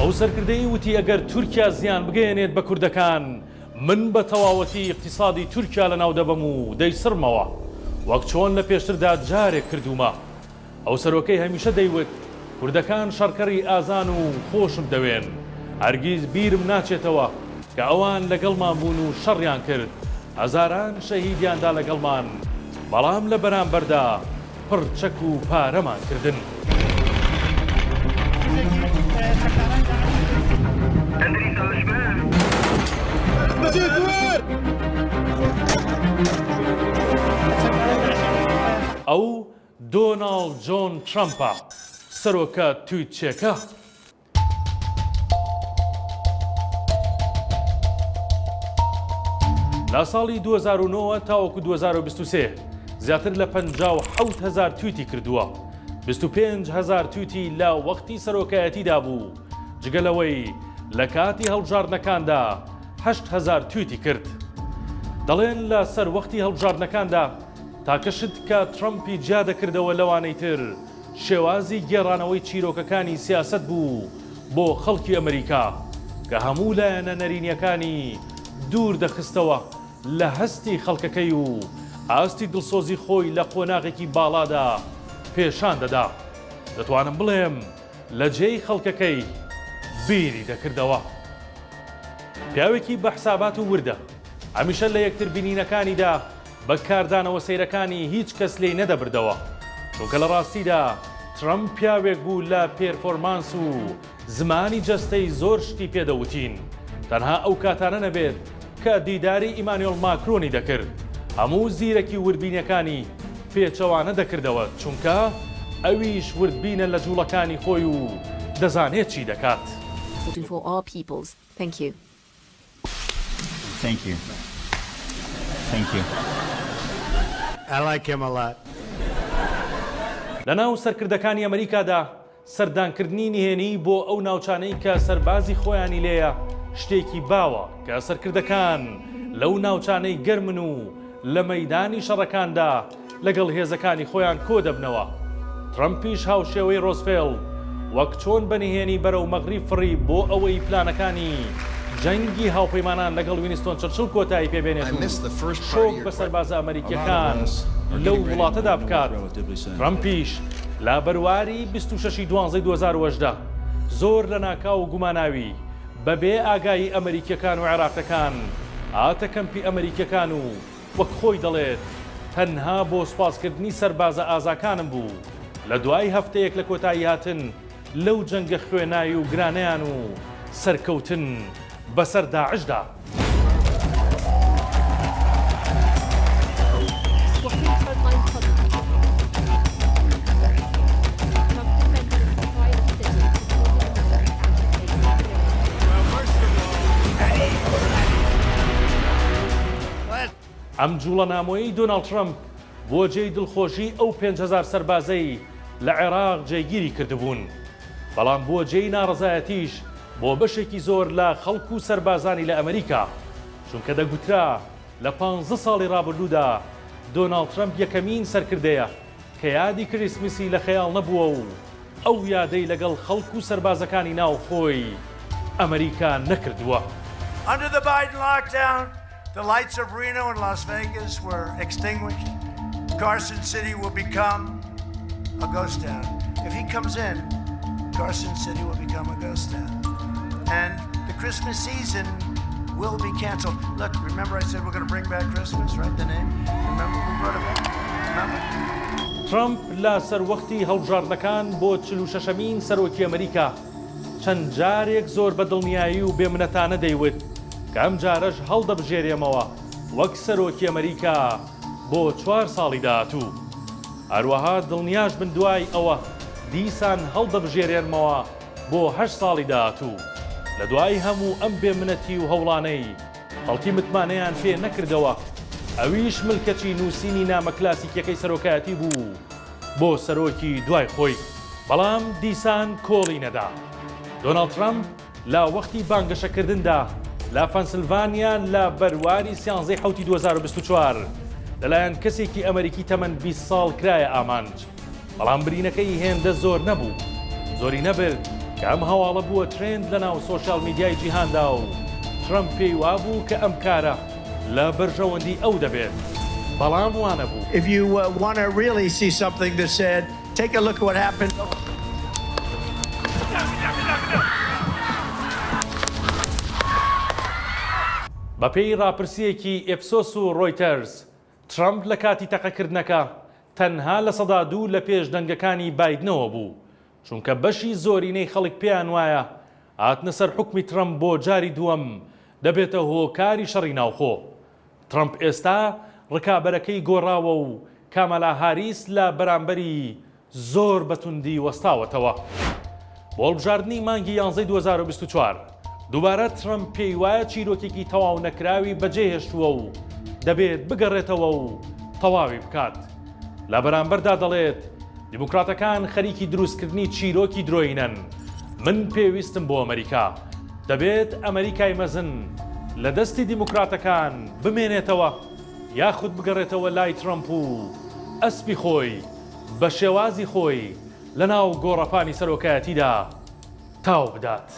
ئەو سەرکردەی وتی ئەگەر تورکیا زیان بگەێنێت بە کوردەکان من بە تەواوەتی اقتصادی تورکیا لە ناو دەبەم و دەیسڕمەوە وەک چۆن لە پێشتردا جارێک کردومە. ئەو سەرۆکەی هەمیشە دەیوت کوردەکان شەڕکەڕی ئازان و خۆشم دەوێن، هەرگیز بیرم ناچێتەوە کە ئەوان لەگەڵمان بوون و شەڕیان کرد، هەزاران شەهیدیاندا لەگەڵمان، بەڵام لە بەرامبەردا پڕچەک و پارەمان کردن. ئەو دۆناڵد جۆن ترامپە، سەرۆکە تویتچێکە. لە ساڵی 2009 تاوەکو 2023 زیاتر لە 57,000 تویتی کردووە، 25,000 تویتی لە وەختی سەرۆکایەتیدا بوو، جگەلەوەی لە کاتی هەڵبژاردنەکاندا 8,000 تویتی کرد. دەڵێن لە سەر وەختی هەڵبژاردنەکاندا تاکەشت کە ترامپی جیا دەکردەوە لەوانەی تر شێوازی گێڕانەوەی چیرۆکەکانی سیاست بوو بۆ خەڵکی ئەمریکا کە هەموو لایەنە نەرینیەکانی دوور دەخستەوە لە هەستی خەڵکەکەی و ئاستی دڵسۆزی خۆی لە قۆناغێکی باڵادا پێشان دەدا. دەتوانم بڵێم لە جێی خەڵکەکەی بیری دەکردەوە. پیاوێکی بە حسابات و وردە، هەمیشە لە یەکتر بینینەکانیدا بە کاردانەوە سەیرەکانی هیچ کەس لێی نەدەبردەوە، چونکە لە ڕاستیدا ترامپ پیاوێک بوو لە پێرفۆرمانس و زمانی جەستەی زۆر شتی پێدەوتین. تەنها ئەو کاتانە نەبێت کە دیداری ئیمانوێل ماکرۆنی دەکرد، هەموو زیرەکی وردبینەکانی پێچەوانە دەکردەوە، چونکە ئەویش وردبینە لە جوڵەکانی خۆی و دەزانێت چی دەکات. For all peoples. Thank you. Thank you. Thank you. I like him a lot. لە ناو سەرکردەکانی ئەمریکادا سەردانکردنی نهێنی بۆ ئەو ناوچانەی کە سەربازی خۆیانی لێیە شتێکی باوە کە سەرکردەکان لەو ناوچانەی گەرمن و لە مەیدانی شەڕەکاندا لەگەڵ هێزەکانی خۆیان کۆ دەبنەوە. ترامپیش هاوشێوەی ڕۆزڤێلت وەک چۆن بەنهێنی بەرەو مەغریب فڕی بۆ ئەوەی پلانەکانی جەنگی هاوپەیمانان لەگەڵ وینستۆن چەرچڵ کۆتایی پێبێنێت و شۆک بە سەربازە ئەمریکیەکان لەو وڵاتەدا بکات. ترامپیش لا بەرواری 26/12/2018 زۆر لە ناکاو و گوماناوی بەبێ ئاگایی ئەمریکیەکان و عێراقیەکان هاتە کەمپی ئەمریکیەکان و وەک خۆی دەڵێت تەنها بۆ سوپاسکردنی سەربازە ئازاکانم بوو. لە دوای هەفتەیەک لە کۆتایی هاتن لەو جەنگە خوێنایی و گرانەیان و سەرکەوتن بەسەر داعشدا. ئەم جوڵە نامۆیی دۆناڵد ترامپ بۆ جێی دڵخۆشی ئەو 5,000 سەربازەی لە عێراق جێگیری کردبوون، بەڵام بۆ جێی ناڕەزایەتیش بۆ بەشێکی زۆر لە خەڵک و سەربازانی لە ئەمریکا، چونکە دەگوترا لە 15 ساڵی ڕابردوودا دۆناڵد ترامپ یەکەمین سەرکردەیە کە یادی کریسمسی لە خەیاڵ نەبووە و ئەو یادەی لەگەڵ خەڵک و سەربازەکانی ناو خۆی ئەمریکا نەکردووە. Under the Biden lockdown, the lights of Reno and Las Vegas were extinguished. Carson City will become a ghost town. If he comes in, Carson City will become a ghost town. And the Christmas season will be canceled. Look, remember I said we're going to bring back Christmas, right? The name? Remember we wrote about it? Remember? ترامپ لە سەروەختی هەڵبژاردنەکان بۆ 46مین سەرۆکی ئەمریکا چەند جارێک زۆر بە دڵنیایی و بێمنەتانە دەیوت کە ئەم جارەش هەڵدەبژێرێمەوە وەک سەرۆکی ئەمریکا بۆ 4 ساڵی داهاتوو. هەروەها دڵنیاش بن دوای ئەوە دیسان هەڵدەبژێرێنمەوە بۆ 8 ساڵی داهاتوو. لە دوای هەموو ئەم بێمنەتی و هەوڵانەی خەڵکی متمانەیان پێ نەکردەوە، ئەویش ملکەچی نووسینی نامە کلاسیکیەکەی سەرۆکایەتی بوو بۆ سەرۆکی دوای خۆی، بەڵام دیسان کۆڵی نەدا. دۆناڵد ترامپ لە وەختی بانگەشەکردندا لە پەنسیلڤانیا لە بەرواری 13 حوتی 2024 لەلایەن کەسێکی ئەمریکی تەمەن 20 ساڵ کرایە ئامانج، بەڵام برینەکەی هێندە زۆر نەبوو. زۆری نەبرد کە کە ئەم هەواڵە بووە ترند لە ناو سۆشیال میدیای جیهاندا و ترامپ پێی وابوو کە ئەم کارە لە بەرژەوەندی ئەو دەبێت بەڵام وانە بوو. If you want to really see something that's said, take a look at what happened. بەپێی ڕاپرسیەکی ئێپسۆس و ڕۆیتەرز ترامپ لە کاتی تەقەکردنەکە تەنها لە سەدا 2 لە پێش دەنگەکانی بایدنەوە بوو چونکە بەشی زۆرینەی خەڵک پێیان وایە هاتنە سەر حکمی ترامپ بۆ جاری دووەم دەبێتە هۆکاری شەڕی ناوخۆ. ترامپ ئێستا ڕکابەرەکەی گۆڕاوە و کامەلا هاریس لە بەرامبەری زۆر بەتوندی وەستاوەتەوە. بۆ هەڵبژاردننی مانگی 11 2024 دووبارە ترامپ پێی وایە چیرۆکێکی تەواو نەکراوی بەجێهێشتووە و دەبێت بگەڕێتەوە و تەواوی بکات. لە بەرامبەردا دەڵێت دیموکراتەکان خەریکی دروستکردنی چیرۆکی درۆینەن. من پێویستم بۆ ئەمریکا. دەبێت ئەمریکای مەزن لە دەستی دیموکراتەکان بمێنێتەوە یاخود بگەڕێتەوە لای ترامپ و ئەسپی خۆی بە شێوازی خۆی لە ناو گۆڕەپانی سەرۆکایەتیدا تاو بدات.